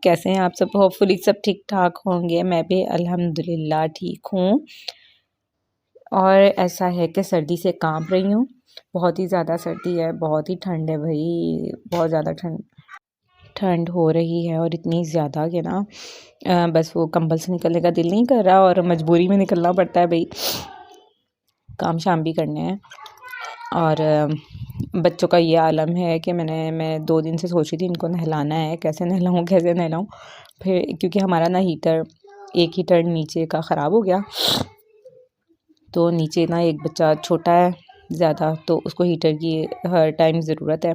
कैसे हैं आप सब? होपफुली सब ठीक ठाक होंगे। मैं भी अल्हम्दुलिल्लाह ठीक हूँ। और ऐसा है कि सर्दी से कांप रही हूँ। बहुत ही ज़्यादा सर्दी है, बहुत ही ठंड है भाई, बहुत ज़्यादा ठंड ठंड हो रही है। और इतनी ज़्यादा कि ना बस वो कंबल से निकलने का दिल नहीं कर रहा और मजबूरी में निकलना पड़ता है भाई, काम शाम भी करने हैं। और बच्चों का ये आलम है कि मैं 2 दिन से सोच रही थी इनको नहलाना है, कैसे नहलाऊँ कैसे नहलाऊँ। फिर क्योंकि हमारा ना एक हीटर नीचे का ख़राब हो गया, तो नीचे ना एक बच्चा छोटा है ज़्यादा, तो उसको हीटर की हर टाइम ज़रूरत है।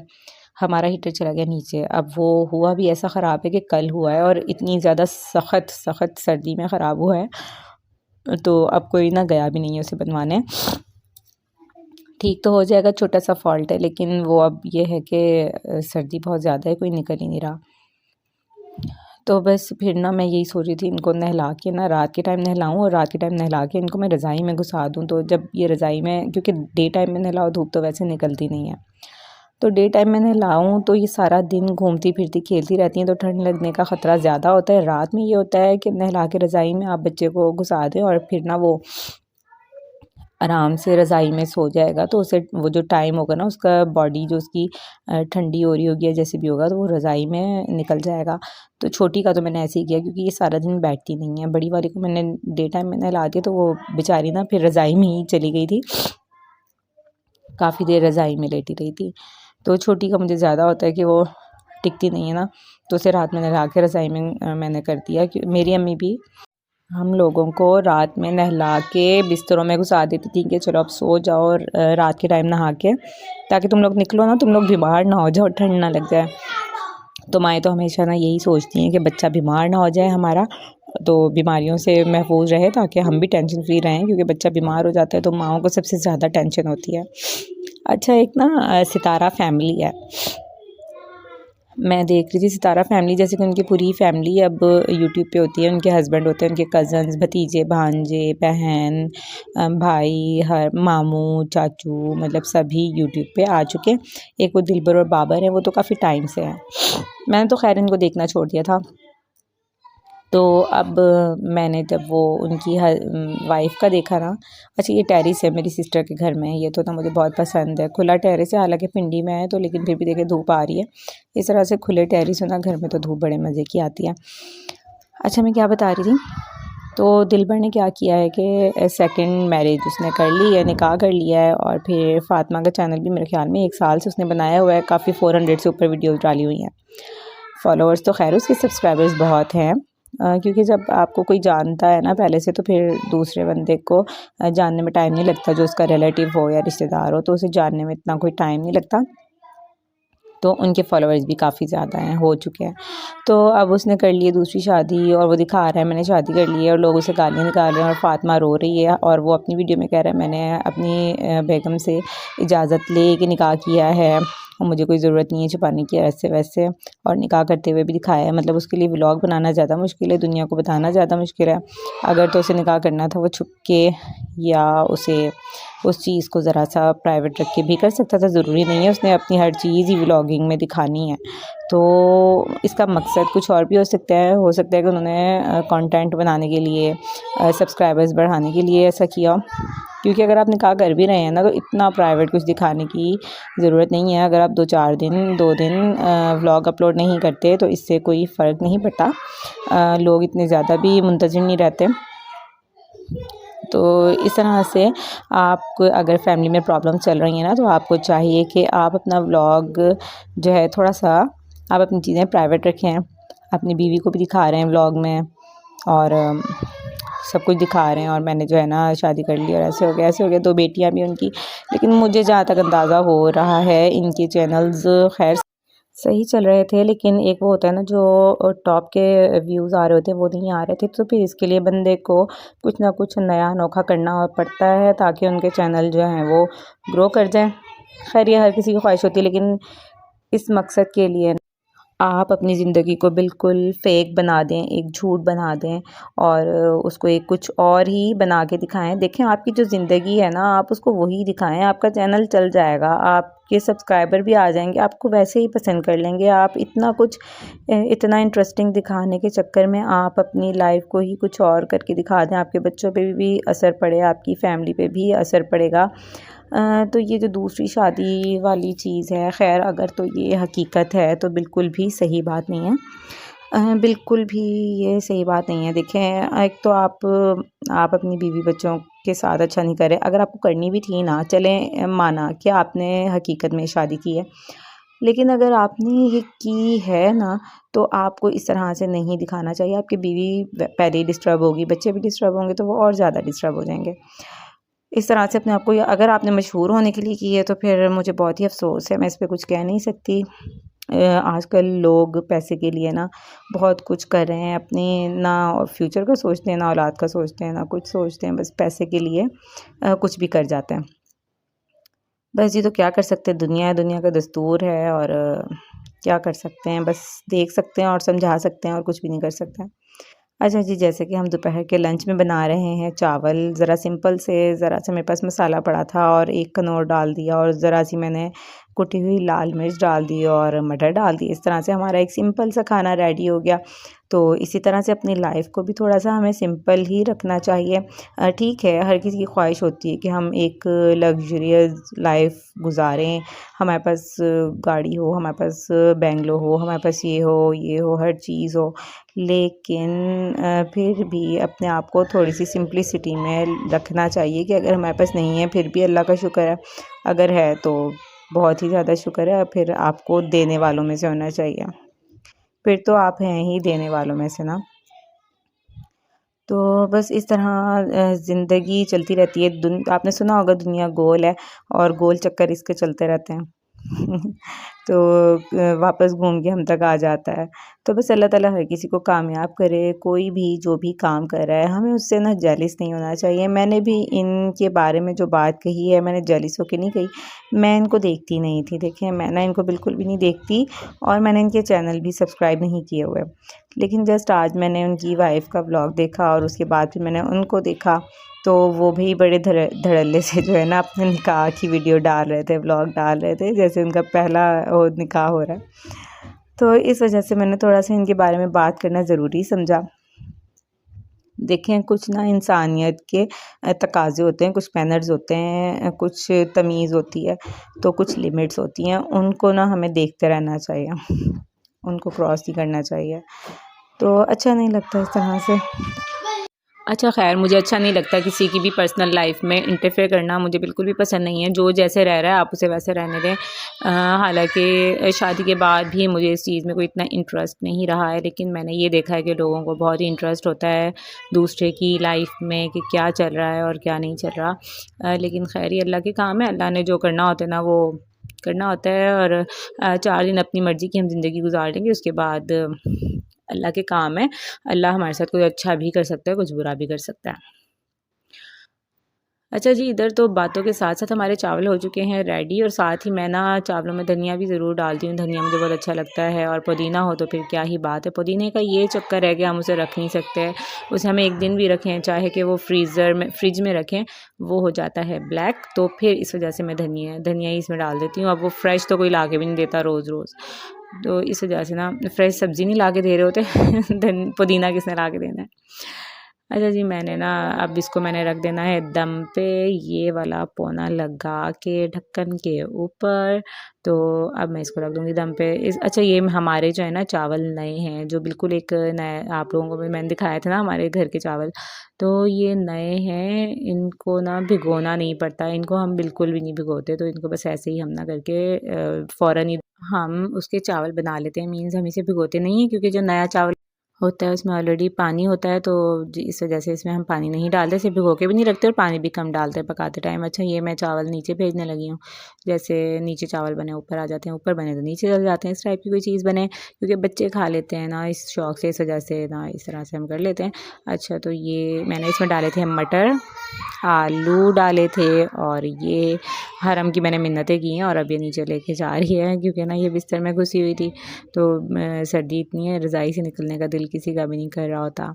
हमारा हीटर चला गया नीचे। अब वो हुआ भी ऐसा ख़राब है कि कल हुआ है और इतनी ज़्यादा सख़्त सर्दी में ख़राब हुआ है, तो अब कोई ना गया भी नहीं है उसे बनवाने। ठीक तो हो जाएगा, छोटा सा फॉल्ट है, लेकिन वो अब ये है कि सर्दी बहुत ज़्यादा है, कोई निकल ही नहीं रहा। तो बस फिर ना मैं यही सोच रही थी इनको नहला के ना रात के टाइम नहलाऊँ और रात के टाइम नहला के इनको मैं रज़ाई में घुसा दूँ। तो जब ये रज़ाई में, क्योंकि डे टाइम में नहलाओ धूप तो वैसे निकलती नहीं है, तो डे टाइम में नहलाऊँ तो ये सारा दिन घूमती फिरती खेलती रहती हैं, तो ठंड लगने का ख़तरा ज़्यादा होता है। रात में ये होता है कि नहला के रज़ाई में आप बच्चे को घुसा दें और फिर ना वो आराम से रज़ाई में सो जाएगा, तो उसे वो जो टाइम होगा ना उसका बॉडी जो उसकी ठंडी हो रही होगी या जैसे भी होगा, तो वो रज़ाई में निकल जाएगा। तो छोटी का तो मैंने ऐसे ही किया, क्योंकि ये सारा दिन बैठती नहीं है। बड़ी वाली को मैंने डे टाइम में नहला दिया, तो वो बेचारी ना फिर रज़ाई में ही चली गई थी, काफ़ी देर रज़ाई में लेटी रही थी। तो छोटी का मुझे ज़्यादा होता है कि वो टिकती नहीं है ना, तो उसे रात में नहला के रज़ाई में मैंने कर दिया। कि मेरी अम्मी भी हम लोगों को रात में नहला के बिस्तरों में घुसा देती थी कि चलो अब सो जाओ और रात के टाइम नहा के, ताकि तुम लोग निकलो ना, तुम लोग बीमार ना हो जाओ, ठंड ना लग जाए। तो माएँ तो हमेशा ना यही सोचती हैं कि बच्चा बीमार ना हो जाए हमारा, तो बीमारियों से महफूज रहे, ताकि हम भी टेंशन फ्री रहें, क्योंकि बच्चा बीमार हो जाता है तो माँओं को सबसे ज़्यादा टेंशन होती है। अच्छा, एक ना सितारा फैमिली है, मैं देख रही थी सितारा फैमिली, जैसे कि उनकी पूरी फैमिली अब यूट्यूब पे होती है। उनके हस्बैंड होते हैं, उनके कज़न्स, भतीजे भांजे, बहन, भाई, हर मामू चाचू, मतलब सभी यूट्यूब पे आ चुके हैं। एक वो दिलबर और बाबर है, वो तो काफ़ी टाइम से हैं। मैंने तो खैर इनको देखना छोड़ दिया था। तो अब मैंने जब वो उनकी वाइफ़ का देखा ना, अच्छा ये टेरेस है मेरी सिस्टर के घर में, ये तो ना मुझे बहुत पसंद है। खुला टेरेस है, हालांकि पिंडी में है तो, लेकिन फिर भी देखे धूप आ रही है। इस तरह से खुले टेरेस हो ना घर में, तो धूप बड़े मज़े की आती है। अच्छा, मैं क्या बता रही थी, तो दिलबर ने क्या किया है कि सेकंड मैरिज उसने कर ली है, निकाह कर लिया है। और फिर फ़ातिमा का चैनल भी मेरे ख़्याल में 1 साल से उसने बनाया हुआ है, काफ़ी 400 से ऊपर वीडियोज़ डाली हुई हैं। फॉलोअर्स तो खैर उसके सब्सक्राइबर्स बहुत हैं, क्योंकि जब आपको कोई जानता है ना पहले से, तो फिर दूसरे बंदे को जानने में टाइम नहीं लगता, जो उसका रिलेटिव हो या रिश्तेदार हो, तो उसे जानने में इतना कोई टाइम नहीं लगता। तो उनके फॉलोअर्स भी काफ़ी ज़्यादा हैं, हो चुके हैं। तो अब उसने कर ली है दूसरी शादी, और वो दिखा रहा है मैंने शादी कर ली है, और लोग उसे गालियाँ निकाल रहे हैं, और फ़ातिमा रो रही है, और वो अपनी वीडियो में कह रहा है मैंने अपनी बेगम से इजाज़त ले के निकाह किया है और मुझे कोई ज़रूरत नहीं है छुपाने की, ऐसे वैसे। और निकाह करते हुए भी दिखाया है, मतलब उसके लिए व्लॉग बनाना ज़्यादा मुश्किल है, दुनिया को बताना ज़्यादा मुश्किल है। अगर तो उसे निकाह करना था वो छुप के, या उसे उस चीज़ को ज़रा सा प्राइवेट रख के भी कर सकता था, ज़रूरी नहीं है उसने अपनी हर चीज़ ही व्लॉगिंग में दिखानी है। तो इसका मकसद कुछ और भी हो सकता है कि उन्होंने कंटेंट बनाने के लिए, सब्सक्राइबर्स बढ़ाने के लिए ऐसा किया। क्योंकि अगर आप निकाह कर भी रहे हैं ना, तो इतना प्राइवेट कुछ दिखाने की ज़रूरत नहीं है। अगर आप 2 दिन व्लॉग अपलोड नहीं करते, तो इससे कोई फ़र्क नहीं पड़ता, लोग इतने ज़्यादा भी मुंतज़िर नहीं रहते। तो इस तरह से आप अगर फैमिली में प्रॉब्लम चल रही हैं ना, तो आपको चाहिए कि आप अपना व्लॉग जो है थोड़ा सा, आप अपनी चीज़ें प्राइवेट रखें। अपनी बीवी को भी दिखा रहे हैं व्लॉग में, और सब कुछ दिखा रहे हैं, और मैंने जो है ना शादी कर ली और ऐसे हो गया 2 बेटियां भी उनकी। लेकिन मुझे जहाँ तक अंदाज़ा हो रहा है, इनके चैनल्स खैर सही चल रहे थे, लेकिन एक वो होता है ना जो टॉप के व्यूज़ आ रहे होते हैं वो नहीं आ रहे थे, तो फिर इसके लिए बंदे को कुछ ना कुछ नया अनोखा करना पड़ता है, ताकि उनके चैनल जो हैं वो ग्रो कर जाएं। खैर ये हर किसी की ख्वाहिश होती है, लेकिन इस मकसद के लिए आप अपनी ज़िंदगी को बिल्कुल फ़ेक बना दें, एक झूठ बना दें और उसको एक कुछ और ही बना के दिखाएँ। देखें आपकी जो ज़िंदगी है ना, आप उसको वही दिखाएँ, आपका चैनल चल जाएगा, आपके सब्सक्राइबर भी आ जाएँगे, आपको वैसे ही पसंद कर लेंगे। आप इतना कुछ इतना इंटरेस्टिंग दिखाने के चक्कर में आप अपनी लाइफ़ को ही कुछ और करके दिखा दें, आपके बच्चों पे भी असर पड़े, आपकी फ़ैमिली पे भी असर पड़ेगा। तो ये जो दूसरी शादी वाली चीज़ है, ख़ैर अगर तो ये हकीकत है तो बिल्कुल भी सही बात नहीं है। बिल्कुल भी ये सही बात नहीं है। देखें एक तो आप अपनी बीवी बच्चों के साथ अच्छा नहीं कर रहे, अगर आपको करनी भी थी ना, चलें माना कि आपने हकीकत में शादी की है, लेकिन अगर आपने ये की है ना, तो आपको इस तरह से नहीं दिखाना चाहिए। आपकी बीवी पहले ही डिस्टर्ब होगी, बच्चे भी डिस्टर्ब होंगे तो वो और ज़्यादा डिस्टर्ब हो जाएँगे। इस तरह से अपने आप को अगर आपने मशहूर होने के लिए की है तो फिर मुझे बहुत ही अफ़सोस है, मैं इस पे कुछ कह नहीं सकती। आजकल लोग पैसे के लिए ना बहुत कुछ कर रहे हैं, अपनी ना फ्यूचर का सोचते हैं, ना औलाद का सोचते हैं, ना कुछ सोचते हैं, बस पैसे के लिए कुछ भी कर जाते हैं। बस ये तो क्या कर सकते हैं, दुनिया है, दुनिया का दस्तूर है और क्या कर सकते हैं, बस देख सकते हैं और समझा सकते हैं और कुछ भी नहीं कर सकते हैं। अच्छा जी, जैसे कि हम दोपहर के लंच में बना रहे हैं चावल, ज़रा सिंपल से, ज़रा सा मेरे पास मसाला पड़ा था और 1 कनौर डाल दिया और ज़रा सी मैंने कुटी हुई लाल मिर्च डाल दी और मटर डाल दिए। इस तरह से हमारा एक सिंपल सा खाना रेडी हो गया। तो इसी तरह से अपनी लाइफ़ को भी थोड़ा-सा हमें सिंपल ही रखना चाहिए। ठीक है, हर किसी की ख्वाहिश होती है कि हम एक लग्ज़रियस लाइफ़ गुज़ारें, हमारे पास गाड़ी हो, हमारे पास बंगलो हो, हमारे पास ये हो, हर चीज़ हो। लेकिन फिर भी अपने आप को थोड़ी-सी सिंप्लिसिटी में रखना चाहिए कि अगर हमारे पास नहीं है फिर भी अल्लाह का शुक्र है, अगर है तो बहुत ही ज़्यादा शुक्र है, फिर आपको देने वालों में से होना चाहिए। फिर तो आप हैं ही देने वालों में से ना। तो बस इस तरह ज़िंदगी चलती रहती है। आपने सुना होगा दुनिया गोल है और गोल चक्कर इसके चलते रहते हैं। तो वापस घूम के हम तक आ जाता है। तो बस अल्लाह ताला हर किसी को कामयाब करे, कोई भी जो भी काम कर रहा है, हमें उससे ना जेलस नहीं होना चाहिए। मैंने भी इनके बारे में जो बात कही है, मैंने जेलस होके नहीं कही, मैं इनको देखती नहीं थी। देखिए, मैं ना इनको बिल्कुल भी नहीं देखती और मैंने इनके चैनल भी सब्सक्राइब नहीं किए हुए। लेकिन जस्ट आज मैंने उनकी वाइफ़ का व्लॉग देखा और उसके बाद फिर मैंने उनको देखा, तो वो भी बड़े धड़ल्ले से जो है ना अपने निकाह की वीडियो डाल रहे थे, व्लॉग डाल रहे थे, जैसे उनका पहला वो निकाह हो रहा है। तो इस वजह से मैंने थोड़ा-सा इनके बारे में बात करना ज़रूरी समझा। देखें कुछ ना इंसानियत के तकाज़े होते हैं, कुछ मैनर्स होते हैं, कुछ तमीज़ होती है, तो कुछ लिमिट्स होती हैं, उनको ना हमें देखते रहना चाहिए, उनको क्रॉस नहीं करना चाहिए। तो अच्छा नहीं लगता इस तरह से। अच्छा ख़ैर मुझे अच्छा नहीं लगता किसी की भी पर्सनल लाइफ़ में इंटरफेयर करना, मुझे बिल्कुल भी पसंद नहीं है। जो जैसे रह रहा है आप उसे वैसे रहने दें। हालाँकि शादी के बाद भी मुझे इस चीज़ में कोई इतना इंटरेस्ट नहीं रहा है, लेकिन मैंने ये देखा है कि लोगों को बहुत ही इंटरेस्ट होता है दूसरे की लाइफ़ में कि क्या चल रहा है और क्या नहीं चल रहा। लेकिन ख़ैर ये अल्लाह के काम है, अल्लाह ने जो करना होता है ना वो करना होता है और 4 दिन अपनी मर्ज़ी की हम ज़िंदगी गुज़ार लेंगे, उसके बाद अल्लाह के काम है। अल्लाह हमारे साथ कुछ अच्छा भी कर सकता है, कुछ बुरा भी कर सकता है। अच्छा जी, इधर तो बातों के साथ-साथ हमारे चावल हो चुके हैं रेडी और साथ ही मैं ना चावलों में धनिया भी ज़रूर डालती हूँ, धनिया मुझे बहुत अच्छा लगता है और पुदीना हो तो फिर क्या ही बात है। पुदीने का ये चक्कर है कि हम उसे रख नहीं सकते, उसे हमें 1 दिन भी रखें, चाहे कि वो फ्रिज में रखें, वो हो जाता है ब्लैक, तो फिर इस वजह से मैं धनिया ही इसमें डाल देती हूँ। अब वो फ्रेश तो कोई ला के भी नहीं देता रोज़-रोज़, तो इस वजह से ना फ्रेश सब्ज़ी नहीं ला के दे रहे होते पुदीना किसने ला के देना है। अच्छा जी, मैंने ना अब इसको मैंने रख देना है दम पे, ये वाला पौना लगा के ढक्कन के ऊपर, तो अब मैं इसको रख दूँगी दम पे। अच्छा ये हमारे जो है ना चावल नए हैं, जो बिल्कुल एक नए आप लोगों को भी मैंने दिखाया था ना हमारे घर के चावल, तो ये नए हैं, इनको ना भिगोना नहीं पड़ता, इनको हम बिल्कुल भी नहीं भिगोते, तो इनको बस ऐसे ही हम ना करके फ़ौरन ही हम उसके चावल बना लेते हैं, मीन्स हम इसे भिगोते नहीं हैं क्योंकि जो नया चावल होता है उसमें ऑलरेडी पानी होता है, तो इस वजह से इसमें हम पानी नहीं डालते, इसे भिगो के भी नहीं रखते और पानी भी कम डालते हैं पकाते टाइम। अच्छा ये मैं चावल नीचे भेजने लगी हूँ, जैसे नीचे चावल बने ऊपर आ जाते हैं, ऊपर बने तो नीचे चल जाते हैं, इस टाइप की कोई चीज़ बने क्योंकि बच्चे खा लेते हैं ना इस शौक़ से, इस वजह से ना इस तरह से हम कर लेते हैं। अच्छा तो ये मैंने इसमें डाले थे मटर, आलू डाले थे और ये हरम की मैंने मिन्नतें की हैं और अब ये नीचे लेके जा रही है क्योंकि ना ये बिस्तर में घुसी हुई थी, तो सर्दी इतनी है रज़ाई से निकलने का दिल किसी का भी नहीं कर रहा होता।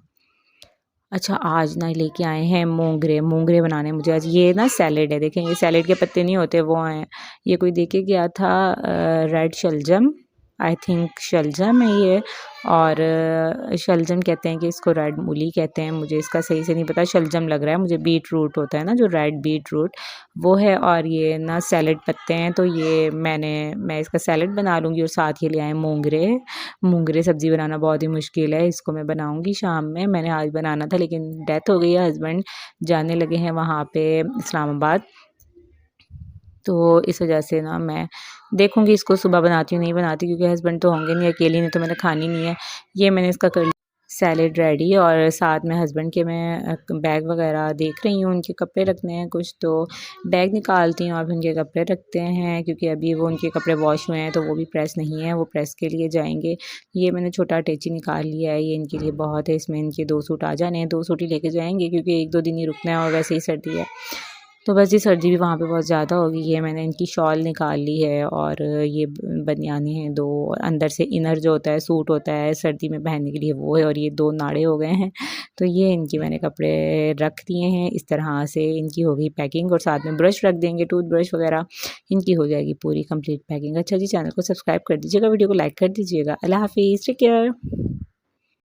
अच्छा आज ना लेके आए हैं मोंगरे मोंगरे बनाने मुझे आज। ये ना सैलेड है, देखें ये सैलेड के पत्ते नहीं होते वो हैं। ये कोई देके गया था, रेड शलजम, आई थिंक शलजम है ये। और शलजम कहते हैं कि इसको रेड मूली कहते हैं, मुझे इसका सही से नहीं पता। शलजम लग रहा है मुझे, बीट रूट होता है ना जो रेड बीट रूट वो है। और ये ना सैलेड पत्ते हैं, तो ये मैं इसका सैलेड बना लूँगी। और साथ ही ले आए मोंगरे। मोंगरे सब्ज़ी बनाना बहुत ही मुश्किल है, इसको मैं बनाऊँगी शाम में। मैंने आज बनाना था लेकिन डेथ हो गई है, हस्बैंड जाने लगे हैं वहाँ पे इस्लामाबाद, तो इस वजह से ना मैं देखूँगी इसको सुबह बनाती हूँ नहीं बनाती, क्योंकि हस्बैंड तो होंगे नहीं, अकेली ने तो मैंने खानी नहीं है। ये मैंने इसका कर लिया सैलेड रेडी। और साथ में हस्बैंड के मैं बैग वगैरह देख रही हूँ, उनके कपड़े रखने हैं कुछ, तो बैग निकालती हूँ और फिर उनके कपड़े रखते हैं, क्योंकि अभी वो उनके कपड़े वॉश हुए हैं तो वो भी प्रेस नहीं है, वो प्रेस के लिए जाएंगे। ये मैंने छोटा अटैची निकाल लिया है, ये इनके लिए बहुत है, इसमें इनके 2 सूट आ जाने हैं, 2 सूट ही लेके जाएंगे क्योंकि 1-2 दिन ही रुकना है और वैसे ही सर्दी है। तो बस ये सर्दी भी वहाँ पे बहुत ज़्यादा होगी। ये मैंने इनकी शॉल निकाल ली है और ये बनियानें हैं 2, और अंदर से इनर जो होता है सूट होता है सर्दी में पहनने के लिए वो है, और ये 2 नाड़े हो गए हैं। तो ये इनकी मैंने कपड़े रख दिए हैं इस तरह से। इनकी हो गई पैकिंग और साथ में ब्रश रख देंगे, टूथब्रश वगैरह, इनकी हो जाएगी पूरी कंप्लीट पैकिंग। अच्छा जी, चैनल को सब्सक्राइब कर दीजिएगा, वीडियो को लाइक कर दीजिएगा। अल्लाह हाफ़िज़, टेक केयर।